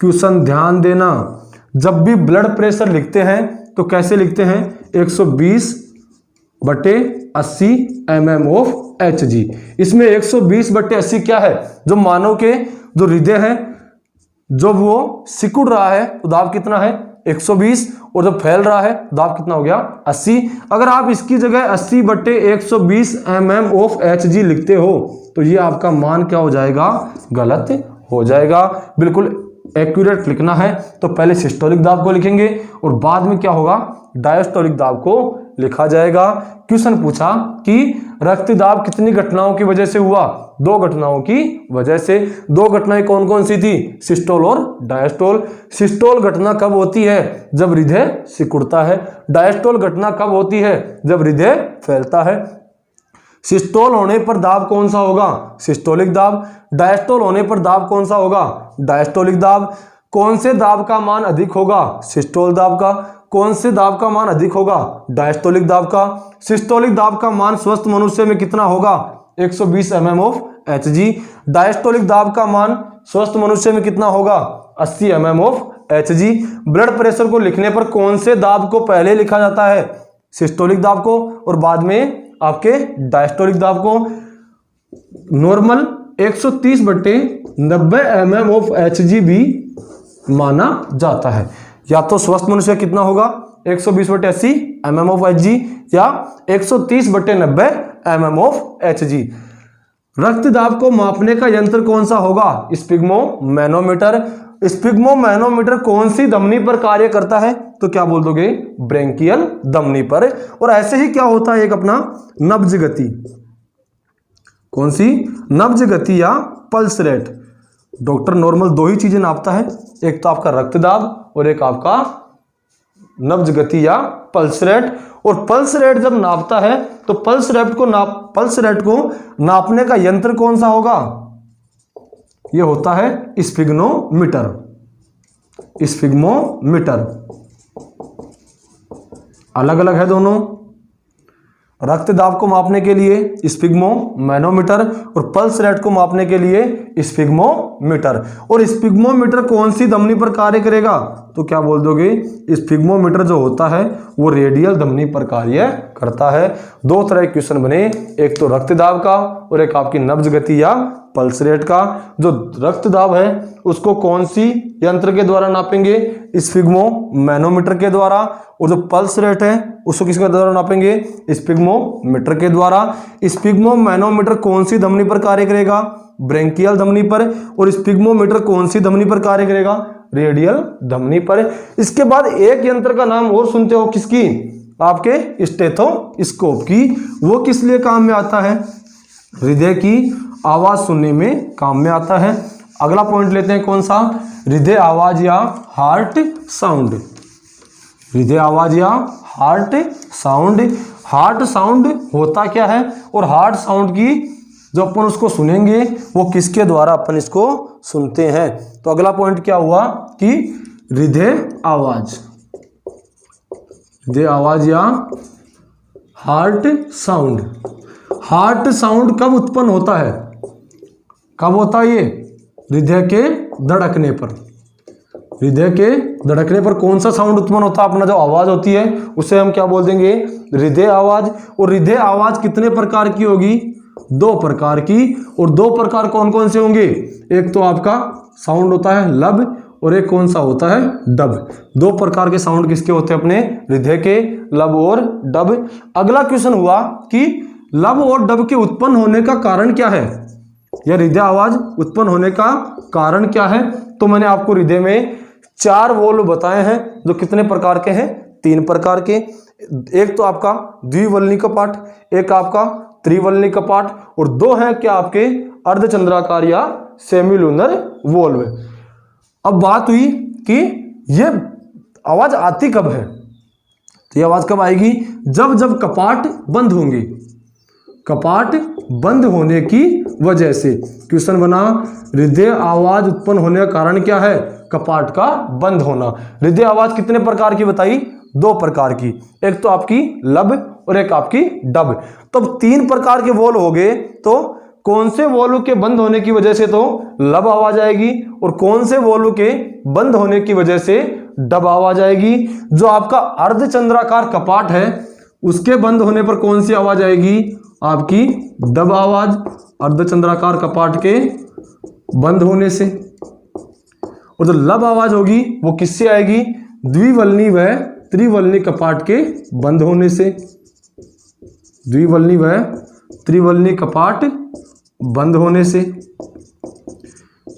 क्वेश्चन ध्यान देना, जब भी ब्लड प्रेशर लिखते हैं तो कैसे लिखते हैं? 120/80 mm ऑफ Hg। इसमें 120/80 क्या है? जो मानव के जो हृदय है जब वो सिकुड़ रहा है तो दाब कितना है? 120। और जब फैल रहा है दाब कितना हो गया? 80। अगर आप इसकी जगह 80/120 mm ऑफ Hg लिखते हो तो ये आपका मान क्या हो जाएगा? गलत हो जाएगा। बिल्कुल एक्यूरेट लिखना है तो पहले सिस्टोलिक दाब को लिखेंगे और बाद में क्या होगा? डायस्टोलिक दाब को लिखा जाएगा। क्वेश्चन पूछा कि रक्त दाब कितनी घटनाओं की वजह से हुआ? 2 घटनाओं की वजह से। 2 घटनाएं कौन कौन सी थी? सिस्टोल और डायस्टोल। सिस्टोल घटना कब होती है? जब हृदय सिकुड़ता है। डायस्टोल घटना कब होती है? जब हृदय फैलता है। सिस्टोल होने पर दाब कौन सा होगा? सिस्टोलिक दाब। डायस्टोल होने पर दाब कौन सा होगा? डायस्टोलिक दाब। कौन से दाब का मान अधिक होगा? सिस्टोल दाब का। कौन से दाब का मान अधिक होगा? डायस्टोलिक दाब का। सिस्टोलिक दाब का मान स्वस्थ मनुष्य में कितना होगा? 120 mm ऑफ Hg। डायस्टोलिक दाब का मान स्वस्थ मनुष्य में कितना होगा? 80 mm of Hg। Blood pressure को लिखने पर कौन से दाब को पहले लिखा जाता है? सिस्टोलिक दाब को और बाद में आपके डायस्टोलिक दाब को। नॉर्मल 130/90 mm ऑफ Hg भी माना जाता है। या तो स्वस्थ मनुष्य कितना होगा? 120/80 mm ऑफ Hg या 130/90 mm ऑफ Hg। रक्त दाब को मापने का यंत्र कौन सा होगा? स्फिग्नोमैनोमीटर। स्पिग्मोमैनोमीटर कौन सी धमनी पर कार्य करता है? तो क्या बोल दोगे? ब्रेंकियल धमनी पर। और ऐसे ही क्या होता है एक अपना नब्ज गति, कौन सी? नब्ज गति या पल्स रेट। डॉक्टर नॉर्मल दो ही चीजें नापता है, एक तो आपका रक्तदाब और एक आपका नब्ज गति या पल्स रेट। और पल्स रेट जब नापता है तो पल्स रेट को नापने का यंत्र कौन सा होगा? यह होता है स्फिग्नोमीटर। स्फिग्मोमीटर अलग अलग है दोनों। रक्तदाब को मापने के लिए स्पिग्मोमैनोमीटर और पल्स रेट को मापने के लिए स्पिग्मोमीटर। और स्पिग्मोमीटर कौन सी धमनी पर कार्य करेगा? तो क्या बोल दोगे? स्पिग्मोमीटर जो होता है वो रेडियल धमनी पर कार्य करता है। दो तरह के क्वेश्चन बने, एक तो रक्तदाब का और एक आपकी नब्ज गति या पल्स रेट का। जो रक्तदाब है उसको कौन सी यंत्र के द्वारा नापेंगे? स्पिग्मोमैनोमीटर के द्वारा। और जो पल्स रेट है उसको किसके द्वारा नापेंगे? स्पिग्मोमीटर के द्वारा। स्पिग्मोमैनोमीटर कौन सी धमनी पर कार्य करेगा? ब्रेंकियल धमनी पर। और स्पिग्मोमीटर कौन सी धमनी पर कार्य करेगा? रेडियल धमनी पर। इसके बाद एक यंत्र का नाम और सुनते हो, किसकी? आपके स्टेथोस्कोप की। वो किस लिए काम में आता है? हृदय की आवाज सुनने में काम में आता है। अगला पॉइंट लेते हैं, कौन सा? हृदय आवाज या हार्ट साउंड। हृदय आवाज या हार्ट साउंड। हार्ट साउंड होता क्या है? और हार्ट साउंड की जो अपन उसको सुनेंगे वो किसके द्वारा अपन इसको सुनते हैं? तो अगला पॉइंट क्या हुआ कि हृदय आवाज। हृदय आवाज या हार्ट साउंड। हार्ट साउंड कब उत्पन्न होता है? कब होता है ये? हृदय के धड़कने पर। हृदय के धड़कने पर कौन सा साउंड उत्पन्न होता है? अपना जो आवाज होती है उसे हम क्या बोल देंगे? हृदय आवाज। और हृदय आवाज कितने प्रकार की होगी? दो प्रकार की। और दो प्रकार कौन कौन से होंगे? एक तो आपका साउंड होता है लब और एक कौन सा होता है? डब। दो प्रकार के साउंड किसके होते हैं? अपने हृदय के, लब और डब। अगला क्वेश्चन हुआ कि लब और डब के उत्पन्न होने का कारण क्या है, या हृदय आवाज उत्पन्न होने का कारण क्या है? तो मैंने आपको हृदय में 4 वॉल्व बताए हैं, जो कितने प्रकार के हैं? 3 प्रकार के। एक तो आपका द्विवल्ली कपाट, एक आपका त्रिवल्ली कपाट, और 2 हैं क्या आपके अर्धचंद्राकार या सेमिलुनर वॉल्व। अब बात हुई कि ये आवाज आती कब है? तो ये आवाज कब आएगी? जब जब कपाट बंद होंगे। कपाट बंद होने की वजह से। क्वेश्चन बना, हृदय आवाज उत्पन्न होने का कारण क्या है? कपाट का बंद होना। हृदय आवाज कितने प्रकार की बताई? 2 प्रकार की। एक तो आपकी लब और एक आपकी डब। तब 3 प्रकार के वॉल्व हो गए, तो कौन से वॉल्व के बंद होने की वजह से तो लब आवाज आएगी, और कौन से वॉल्व के बंद होने की वजह से डब आवाज आएगी? जो आपका अर्धचंद्राकार कपाट है उसके बंद होने पर कौन सी आवाज आएगी? आपकी डब आवाज, अर्धचंद्राकार कपाट के बंद होने से। और जो लब आवाज होगी वो किससे आएगी? द्विवल्ली व त्रिवल्ली कपाट के बंद होने से। द्विवल्ली व त्रिवल्ली कपाट बंद होने से।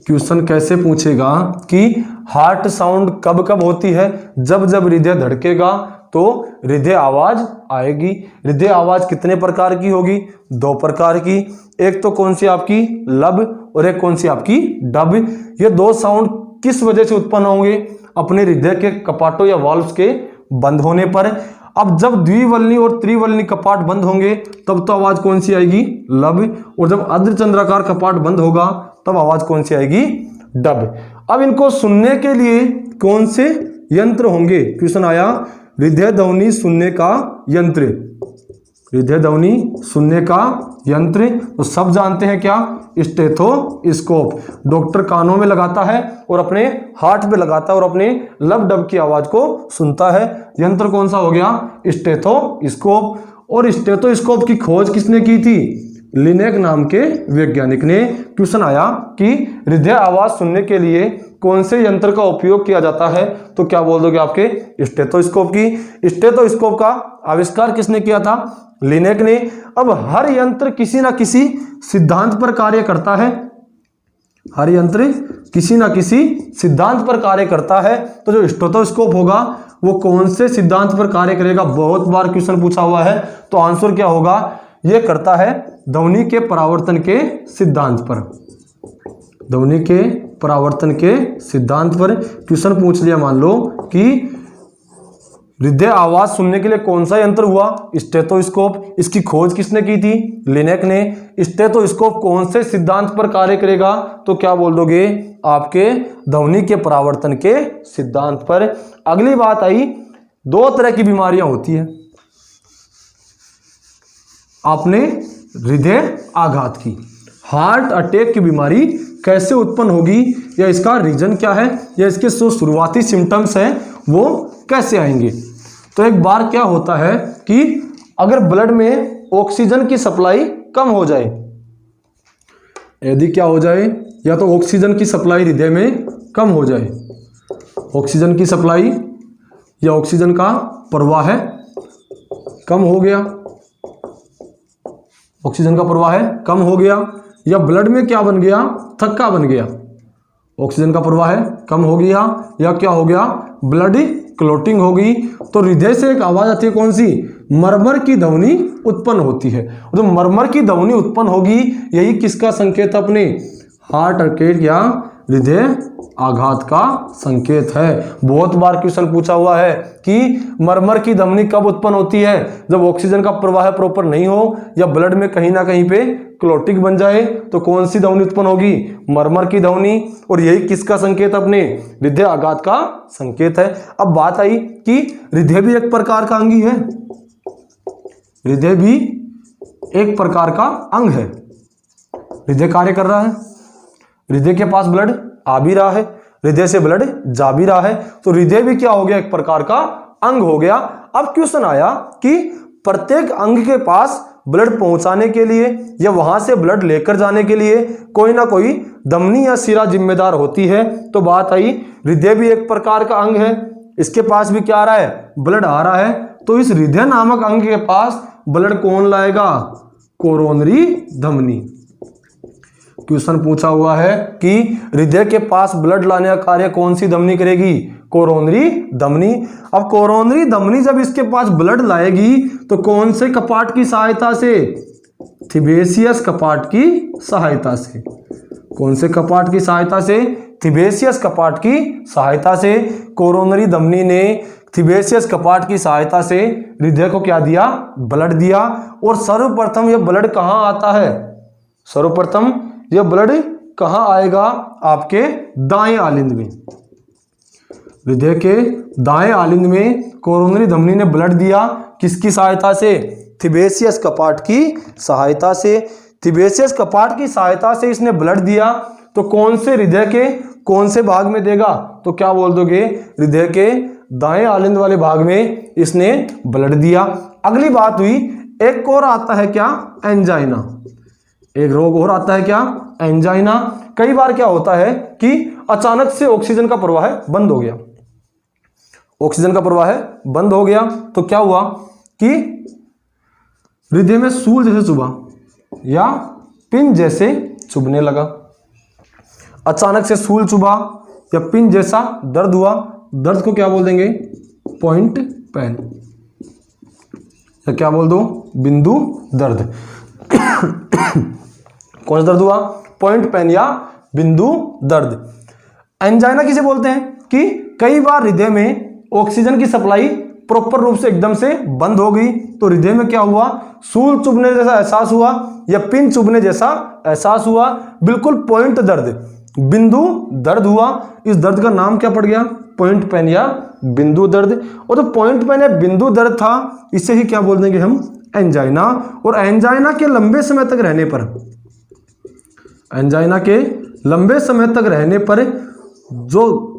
क्वेश्चन कैसे पूछेगा कि हार्ट साउंड कब कब होती है? जब जब हृदय धड़केगा तो हृदय आवाज आएगी। हृदय आवाज कितने प्रकार की होगी? 2 प्रकार की। एक तो कौन सी आपकी लब और एक कौन सी आपकी डब। ये 2 साउंड किस वजह से उत्पन्न होंगे? अपने हृदय के कपाटों या वाल्व्स के बंद होने पर। अब जब द्विवल्ली और त्रिवल्ली कपाट बंद होंगे तब तो आवाज कौन सी आएगी? लब। और जब अर्धचंद्राकार कपाट बंद होगा तब आवाज कौन सी आएगी? डब। अब इनको सुनने के लिए कौन से यंत्र होंगे? क्वेश्चन आया हृदय ध्वनि सुनने का यंत्र। हृदय ध्वनि सुनने का यंत्र तो सब जानते हैं क्या? स्टेथोस्कोप। डॉक्टर कानों में लगाता है और अपने हार्ट पे लगाता है और अपने लब डब की आवाज को सुनता है। यंत्र कौन सा हो गया? स्टेथोस्कोप। और स्टेथोस्कोप की खोज किसने की थी? लिनेक नाम के वैज्ञानिक ने। क्वेश्चन आया कि हृदय आवाज सुनने के लिए कौन से यंत्र का उपयोग किया जाता है? तो क्या बोल दोगे? आपके स्टेथोस्कोप की। स्टेथोस्कोप का आविष्कार किसने किया था? लिनेक ने। अब हर यंत्र किसी ना किसी सिद्धांत पर कार्य करता है। हर यंत्र किसी ना किसी सिद्धांत पर कार्य करता है। तो जो स्टेथोस्कोप होगा वो कौन से सिद्धांत पर कार्य करेगा, बहुत बार क्वेश्चन पूछा हुआ है। तो आंसर क्या होगा, ये करता है ध्वनि के परावर्तन के सिद्धांत पर। ध्वनि के परावर्तन के सिद्धांत पर क्वेश्चन पूछ लिया, मान लो कि हृदय आवाज सुनने के लिए कौन सा यंत्र हुआ, स्टेथोस्कोप। इसकी खोज किसने की थी, लिनेक ने। स्टेथोस्कोप कौन से सिद्धांत पर कार्य करेगा, तो क्या बोल दोगे, आपके ध्वनि के परावर्तन के सिद्धांत पर। अगली बात आई, दो तरह की बीमारियां होती है आपने हृदय आघात की, हार्ट अटैक की बीमारी कैसे उत्पन्न होगी, या इसका रीजन क्या है, या इसके जो शुरुआती सिम्टम्स हैं वो कैसे आएंगे। तो एक बार क्या होता है कि अगर ब्लड में ऑक्सीजन की सप्लाई कम हो जाए, यदि क्या हो जाए, या तो ऑक्सीजन की सप्लाई हृदय में कम हो जाए, ऑक्सीजन की सप्लाई या ऑक्सीजन का प्रवाह कम हो गया, ऑक्सीजन का प्रवाह कम हो गया, या ब्लड में क्या बन गया, थक्का बन गया, ऑक्सीजन का प्रवाह कम हो गया, या क्या हो गया, ब्लड क्लॉटिंग हो गई, तो हृदय से एक आवाज आती है, कौन सी, मरमर की ध्वनि उत्पन्न होती है। तो मरमर की ध्वनि उत्पन्न होगी, यही किसका संकेत, अपने हार्ट अटैक या हृदय आघात का संकेत है। बहुत बार क्वेश्चन पूछा हुआ है कि मरमर की ध्वनि कब उत्पन्न होती है, जब ऑक्सीजन का प्रवाह प्रॉपर नहीं हो, या ब्लड में कहीं ना कहीं पे क्लोटिक बन जाए, तो कौन सी ध्वनि उत्पन्न होगी, मरमर की ध्वनि। और यही किसका संकेत, अपने हृदय आघात का संकेत है। अब बात आई कि हृदय भी एक प्रकार का अंगी है, हृदय भी एक प्रकार का अंग है। हृदय कार्य कर रहा है, हृदय के पास ब्लड आ भी रहा है, हृदय से ब्लड जा भी रहा है, तो हृदय भी क्या हो गया, एक प्रकार का अंग हो गया। अब क्वेश्चन आया कि प्रत्येक अंग के पास ब्लड पहुंचाने के लिए या वहां से ब्लड लेकर जाने के लिए कोई ना कोई धमनी या सिरा जिम्मेदार होती है। तो बात आई, हृदय भी एक प्रकार का अंग है, इसके पास भी क्या आ रहा है, ब्लड आ रहा है। तो इस हृदय नामक अंग के पास ब्लड कौन लाएगा, कोरोनरी धमनी। क्वेश्चन पूछा हुआ है कि हृदय के पास ब्लड लाने का कार्य कौन सी धमनी करेगी, कोरोनरी धमनी। अब कोरोनरी धमनी जब इसके पास ब्लड लाएगी तो कौन से कपाट की सहायता से, थिबेसियस कपाट की सहायता से। कौन से कपाट की सहायता से, थिबेसियस कपाट की सहायता से। कोरोनरी धमनी ने थिबेसियस कपाट की सहायता से हृदय को क्या दिया, ब्लड दिया। और सर्वप्रथम यह ब्लड कहां आता है, सर्वप्रथम यह ब्लड कहां आएगा, आपके दाएं आलिंद में। हृदय के दाएं आलिंद में कोरोनरी धमनी ने ब्लड दिया, किसकी सहायता से, थिबेसियस कपाट की सहायता से। थिबेसियस कपाट की सहायता से इसने ब्लड दिया, तो कौन से हृदय के कौन से भाग में देगा, तो क्या बोल दोगे, हृदय के दाएं आलिंद वाले भाग में इसने ब्लड दिया। अगली बात हुई, एक और आता है क्या, एंजाइना। एक रोग और आता है क्या, एंजाइना। कई बार क्या होता है कि अचानक से ऑक्सीजन का प्रवाह बंद हो गया, ऑक्सीजन का प्रवाह बंद हो गया, तो क्या हुआ कि हृदय में सूल जैसे चुभा या पिन जैसे चुभने लगा। अचानक से सूल चुभा या पिन जैसा दर्द हुआ, दर्द को क्या बोल देंगे, पॉइंट पेन, या क्या बोल दो, बिंदु दर्द। कौन सा दर्द हुआ, पॉइंट पेन या बिंदु दर्द। एंजाइना किसे बोलते हैं कि कई बार हृदय में ऑक्सीजन की सप्लाई प्रॉपर रूप से एकदम से बंद हो गई, तो हृदय में क्या हुआ, सूल चुभने जैसा एहसास हुआ या पिन चुभने जैसा एहसास हुआ, बिल्कुल पॉइंट दर्द, बिंदु दर्द हुआ। इस दर्द का नाम क्या पड़ गया, पॉइंट पेन या बिंदु दर्द। और जो पॉइंट पेन या बिंदु दर्द था, इसे ही क्या बोल देंगे हम, एंजाइना। और एंजाइना के लंबे समय तक रहने पर, एंजाइना के लंबे समय तक रहने पर जो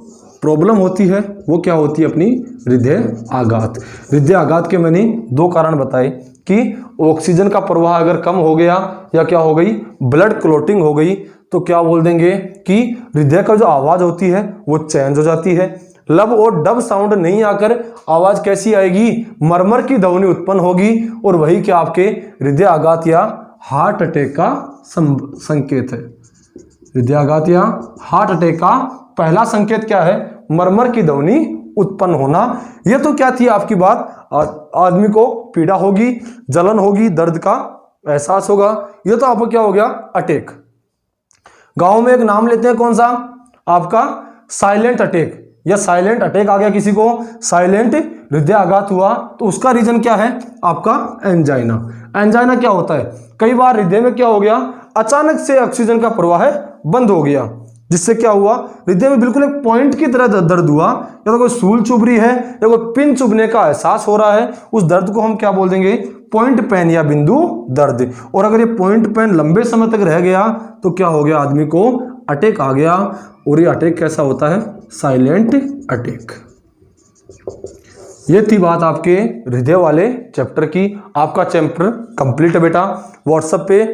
प्रॉब्लम होती है वो क्या होती है, अपनी हृदय आघात। हृदय आघात के मैंने दो कारण बताए कि ऑक्सीजन का प्रवाह अगर कम हो गया या क्या हो गई, ब्लड क्लॉटिंग हो गई, तो क्या बोल देंगे कि हृदय का जो आवाज होती है वो चेंज हो जाती है। लब और डब साउंड नहीं आकर आवाज कैसी आएगी, मरमर की ध्वनि उत्पन्न होगी, और वही क्या आपके हृदय आघात या हार्ट अटैक का संकेत है। हृदयाघात या हार्ट अटैक का पहला संकेत क्या है? मरमर की ध्वनि उत्पन्न होना। यह तो क्या थी आपकी बात, आदमी को पीड़ा होगी, जलन होगी, दर्द का एहसास होगा। यह तो आपको क्या हो गया? अटैक। गांव में एक नाम लेते हैं, कौन सा? आपका साइलेंट अटैक, या साइलेंट अटैक आ गया किसी को, साइलेंट हृदयाघात हुआ, तो उसका रीजन क्या है? आपका एंजाइना। एंजाइना क्या होता है? कई बार हृदय में क्या हो गया, अचानक से ऑक्सीजन का प्रवाह बंद हो गया, जिससे क्या हुआ, हृदय में बिल्कुल एक पॉइंट की तरह दर्द हुआ, या तो कोई सूल चुभ रही है या कोई पिन चुभने का एहसास हो रहा है, उस दर्द को हम क्या बोल देंगे? पॉइंट पेन या बिंदु दर्द। और अगर ये पॉइंट पेन लंबे समय तक रह गया तो क्या हो गया? आदमी को अटैक आ गया। और ये अटैक कैसा होता है? Silent attack. ये थी बात आपके हृदय वाले चैप्टर की। आपका चैप्टर कंप्लीट है बेटा। व्हाट्सएप पे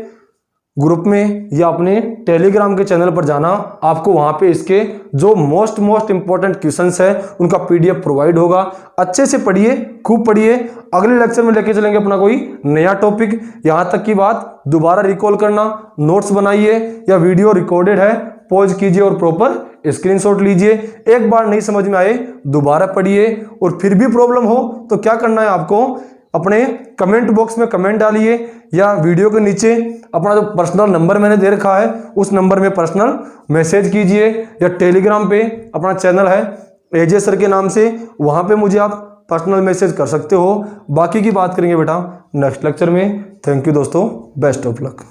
ग्रुप में या अपने टेलीग्राम के चैनल पर जाना, आपको वहां पे इसके जो मोस्ट इंपॉर्टेंट क्वेश्चंस है उनका पीडीएफ प्रोवाइड होगा। अच्छे से पढ़िए, खूब पढ़िए। अगले लेक्चर में लेके चलेंगे अपना कोई नया टॉपिक। यहां तक की बात दोबारा रिकॉल करना, नोट्स बनाइए या वीडियो रिकॉर्डेड है पॉज कीजिए और प्रॉपर स्क्रीनशॉट लीजिए। एक बार नहीं समझ में आए दोबारा पढ़िए, और फिर भी प्रॉब्लम हो तो क्या करना है आपको? अपने कमेंट बॉक्स में कमेंट डालिए, या वीडियो के नीचे अपना जो पर्सनल नंबर मैंने दे रखा है उस नंबर में पर्सनल मैसेज कीजिए, या टेलीग्राम पे अपना चैनल है एजे सर के नाम से, वहां पे मुझे आप पर्सनल मैसेज कर सकते हो। बाकी की बात करेंगे बेटा नेक्स्ट लेक्चर में। थैंक यू दोस्तों, बेस्ट ऑफ लक।